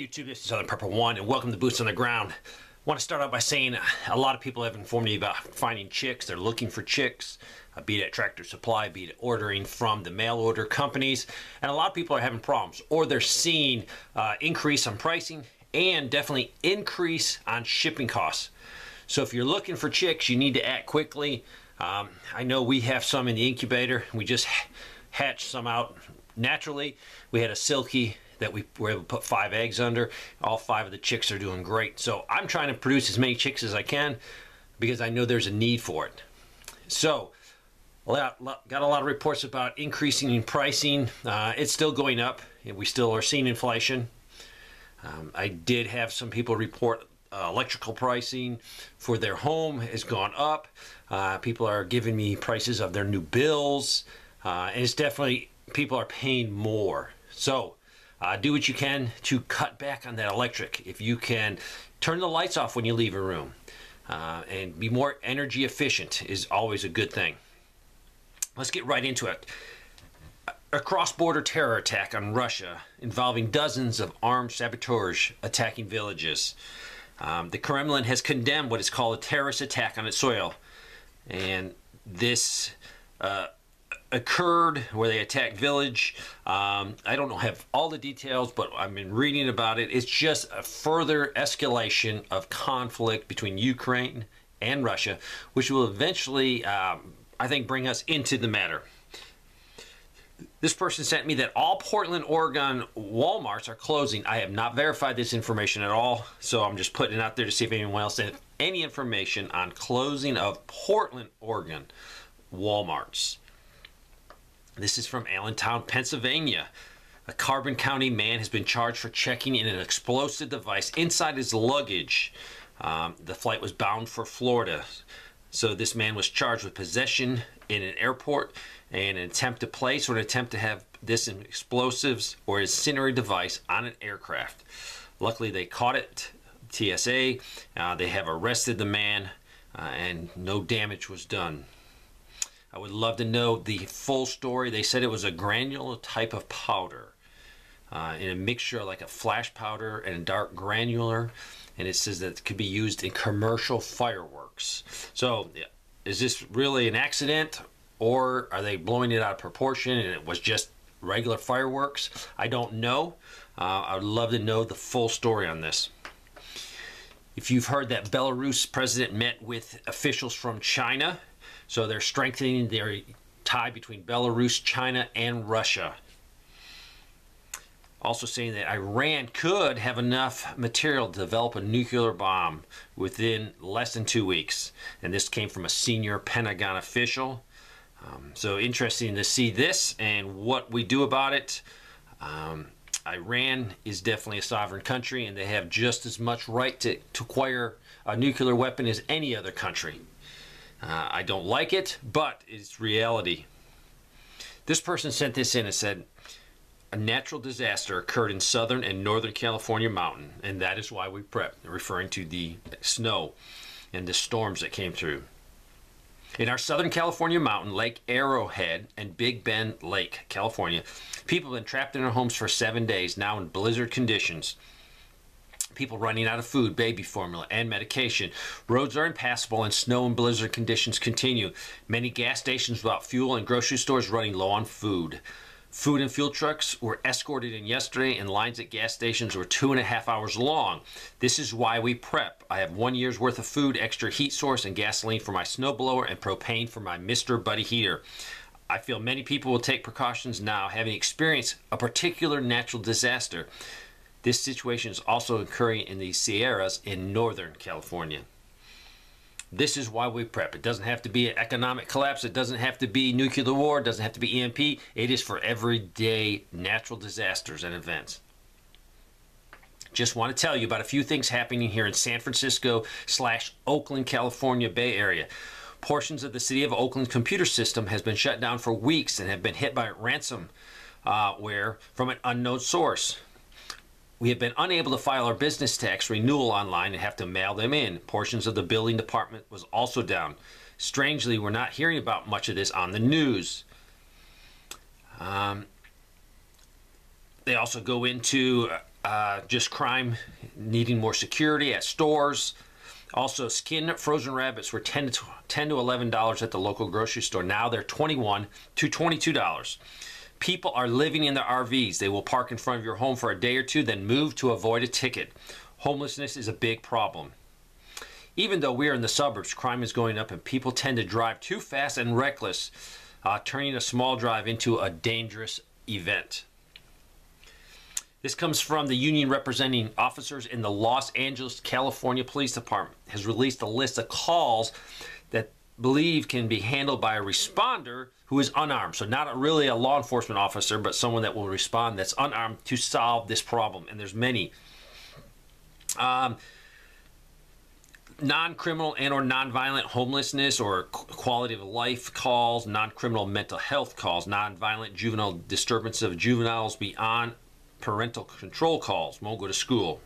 Hey YouTube, this is Southern Prepper 1 and welcome to Boots on the Ground. I want to start out by saying a lot of people have informed me about finding chicks. They're looking for chicks, be it at Tractor Supply, be it ordering from the mail order companies. And a lot of people are having problems, or they're seeing increase on pricing and definitely increase on shipping costs. So if you're looking for chicks, you need to act quickly. I know we have some in the incubator. We just hatched some out naturally. We had a silky that we were able to put 5 eggs under. All 5 of the chicks are doing great. So I'm trying to produce as many chicks as I can because I know there's a need for it. So got a lot of reports about increasing in pricing. It's still going up. We still are seeing inflation. I did have some people report electrical pricing for their home has gone up. People are giving me prices of their new bills. And it's definitely, people are paying more. So do what you can to cut back on that electric. If you can turn the lights off when you leave a room and be more energy efficient is always a good thing. Let's get right into it. A cross-border terror attack on Russia involving dozens of armed saboteurs attacking villages. The Kremlin has condemned what is called a terrorist attack on its soil. And this occurred where they attacked village. I don't have all the details, but I've been reading about it. It's just a further escalation of conflict between Ukraine and Russia, which will eventually, I think, bring us into the matter. This person sent me that all Portland, Oregon Walmarts are closing. I have not verified this information at all, so I'm just putting it out there to see if anyone else has any information on closing of Portland, Oregon Walmarts. This is from Allentown, Pennsylvania. A Carbon County man has been charged for checking in an explosive device inside his luggage. The flight was bound for Florida. So this man was charged with possession in an airport and an attempt to place or an attempt to have this explosives or incendiary device on an aircraft. Luckily, they caught it, TSA. They have arrested the man and no damage was done. I would love to know the full story. They said it was a granular type of powder in a mixture like a flash powder and a dark granular. And it says that it could be used in commercial fireworks. So is this really an accident, or are they blowing it out of proportion and it was just regular fireworks? I don't know. I would love to know the full story on this. If you've heard that Belarus president met with officials from China, so they're strengthening their tie between Belarus, China, and Russia. Also saying that Iran could have enough material to develop a nuclear bomb within less than 2 weeks. And this came from a senior Pentagon official. So interesting to see this and what we do about it. Iran is definitely a sovereign country, and they have just as much right to acquire a nuclear weapon as any other country. I don't like it, but it's reality. This person sent this in and said, a natural disaster occurred in southern and northern California mountain, and that is why we prep, referring to the snow and the storms that came through. In our southern California mountain, Lake Arrowhead and Big Bend Lake, California, people have been trapped in their homes for 7 days, now in blizzard conditions. People running out of food, baby formula, and medication. Roads are impassable and snow and blizzard conditions continue. Many gas stations without fuel and grocery stores running low on food. Food and fuel trucks were escorted in yesterday, and lines at gas stations were 2.5 hours long. This is why we prep. I have 1 year's worth of food, extra heat source, and gasoline for my snowblower, and propane for my Mr. Buddy heater. I feel many people will take precautions now, having experienced a particular natural disaster. This situation is also occurring in the Sierras in Northern California. This is why we prep. It doesn't have to be an economic collapse. It doesn't have to be nuclear war. It doesn't have to be EMP. It is for everyday natural disasters and events. Just want to tell you about a few things happening here in San Francisco / Oakland, California Bay Area. Portions of the city of Oakland's computer system has been shut down for weeks and have been hit by ransomware from an unknown source. We have been unable to file our business tax renewal online and have to mail them in. Portions of the building department was also down. Strangely, we're not hearing about much of this on the news. They also go into just crime needing more security at stores. Also, skinned frozen rabbits were $10 to $11 at the local grocery store. Now they're $21 to $22. People are living in their RVs. They will park in front of your home for a day or two, then move to avoid a ticket. Homelessness is a big problem. Even though we are in the suburbs, crime is going up and people tend to drive too fast and reckless, turning a small drive into a dangerous event. This comes from the union representing officers in the Los Angeles, California Police Department. Has released a list of calls that believe can be handled by a responder who is unarmed. So not really a law enforcement officer, but someone that will respond that's unarmed to solve this problem. And there's many. Non-criminal and or non-violent homelessness or quality of life calls, non-criminal mental health calls, non-violent juvenile disturbance of juveniles beyond parental control calls, won't go to school.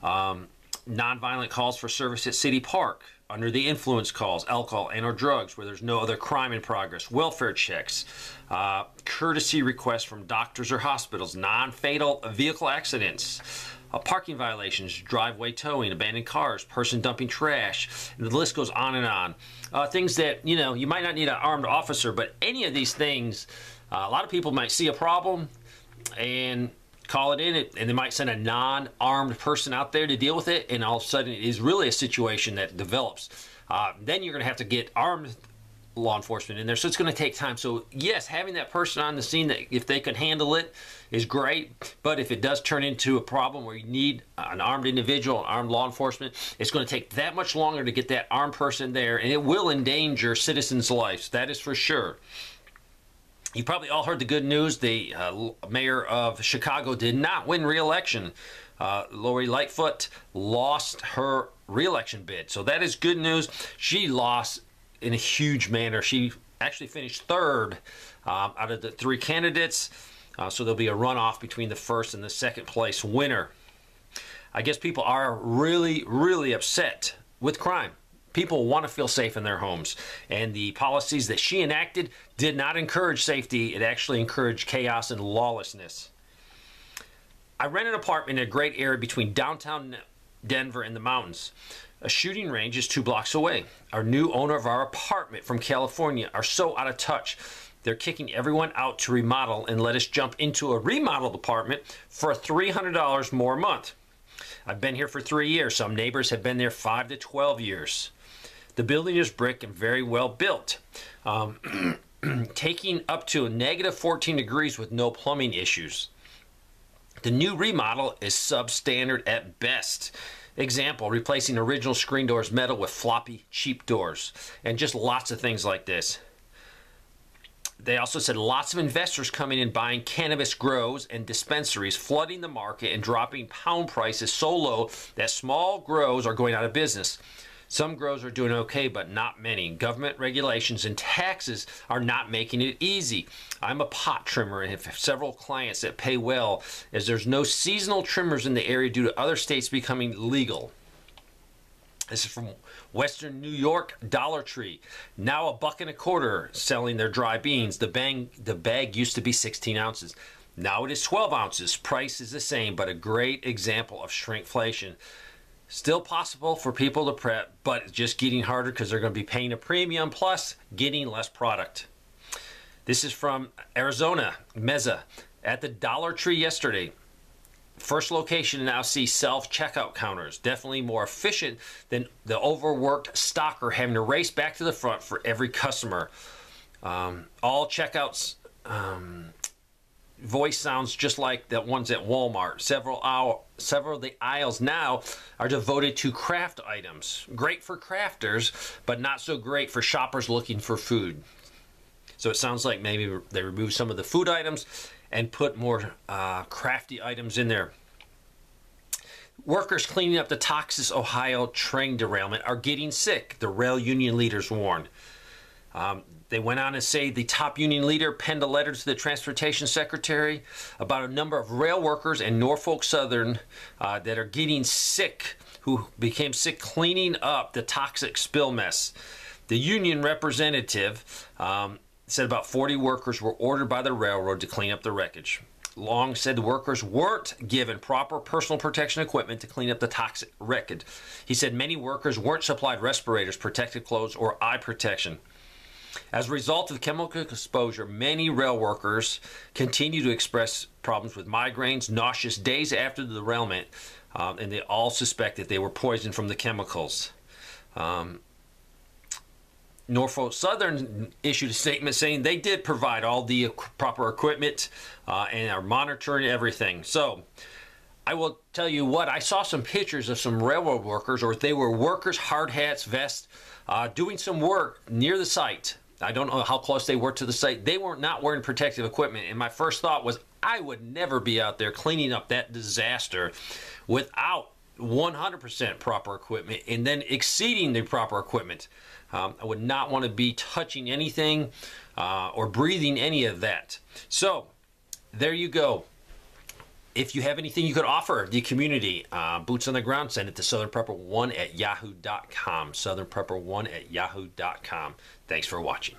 Non-violent calls for service at City Park, under the influence calls, alcohol and or drugs where there's no other crime in progress, welfare checks, courtesy requests from doctors or hospitals, non-fatal vehicle accidents, parking violations, driveway towing, abandoned cars, person dumping trash, and the list goes on and on. Things that, you might not need an armed officer, but any of these things, a lot of people might see a problem and call it in, and they might send a non-armed person out there to deal with it, and all of a sudden it is really a situation that develops. Then you're going to have to get armed law enforcement in there, so it's going to take time. So yes, having that person on the scene, that if they can handle it, is great. But if it does turn into a problem where you need an armed individual, armed law enforcement, it's going to take that much longer to get that armed person there, and it will endanger citizens' lives. That is for sure. You probably all heard the good news. The mayor of Chicago did not win re-election. Lori Lightfoot lost her re-election bid. So that is good news. She lost in a huge manner. She actually finished third out of the three candidates. So there'll be a runoff between the first and the second place winner. I guess people are really, really upset with crime. People want to feel safe in their homes, and the policies that she enacted did not encourage safety. It actually encouraged chaos and lawlessness. I rent an apartment in a great area between downtown Denver and the mountains. A shooting range is 2 blocks away. Our new owner of our apartment from California are so out of touch. They're kicking everyone out to remodel and let us jump into a remodeled apartment for $300 more a month. I've been here for 3 years. Some neighbors have been there 5 to 12 years. The building is brick and very well built, taking up to a negative 14 degrees with no plumbing issues. The new remodel is substandard at best. Example, replacing original screen doors metal with floppy, cheap doors, and just lots of things like this. They also said lots of investors coming in buying cannabis grows and dispensaries, flooding the market and dropping pound prices so low that small grows are going out of business. Some grows are doing okay, but not many. Government regulations and taxes are not making it easy. I'm a pot trimmer and have several clients that pay well, as there's no seasonal trimmers in the area due to other states becoming legal. This is from Western New York, Dollar Tree. Now $1.25 selling their dry beans. The bag used to be 16 ounces. Now it is 12 ounces. Price is the same, but a great example of shrinkflation. Still possible for people to prep, but it's just getting harder because they're going to be paying a premium plus getting less product. This is from Arizona, Mesa, at the Dollar Tree yesterday. First location now sees self-checkout counters. Definitely more efficient than the overworked stocker having to race back to the front for every customer. All checkouts voice sounds just like the ones at Walmart. Several of the aisles now are devoted to craft items. Great for crafters, but not so great for shoppers looking for food. So it sounds like maybe they removed some of the food items and put more crafty items in there. Workers cleaning up the Texas, Ohio train derailment are getting sick, the rail union leaders warned. They went on to say the top union leader penned a letter to the transportation secretary about a number of rail workers in Norfolk Southern that are getting sick, who became sick cleaning up the toxic spill mess. The union representative said about 40 workers were ordered by the railroad to clean up the wreckage. Long said the workers weren't given proper personal protection equipment to clean up the toxic wreckage. He said many workers weren't supplied respirators, protective clothes, or eye protection. As a result of chemical exposure, many rail workers continue to express problems with migraines, nauseous days after the derailment, and they all suspect that they were poisoned from the chemicals. Norfolk Southern issued a statement saying they did provide all the proper equipment and are monitoring everything. So I will tell you what, I saw some pictures of some railroad workers, or they were workers, hard hats, vests, doing some work near the site. I don't know how close they were to the site. They were not wearing protective equipment. And my first thought was, I would never be out there cleaning up that disaster without 100% proper equipment and then exceeding the proper equipment. I would not want to be touching anything or breathing any of that. So there you go. If you have anything you could offer the community, boots on the ground, send it to southernprepper1@yahoo.com. southernprepper1@yahoo.com. Thanks for watching.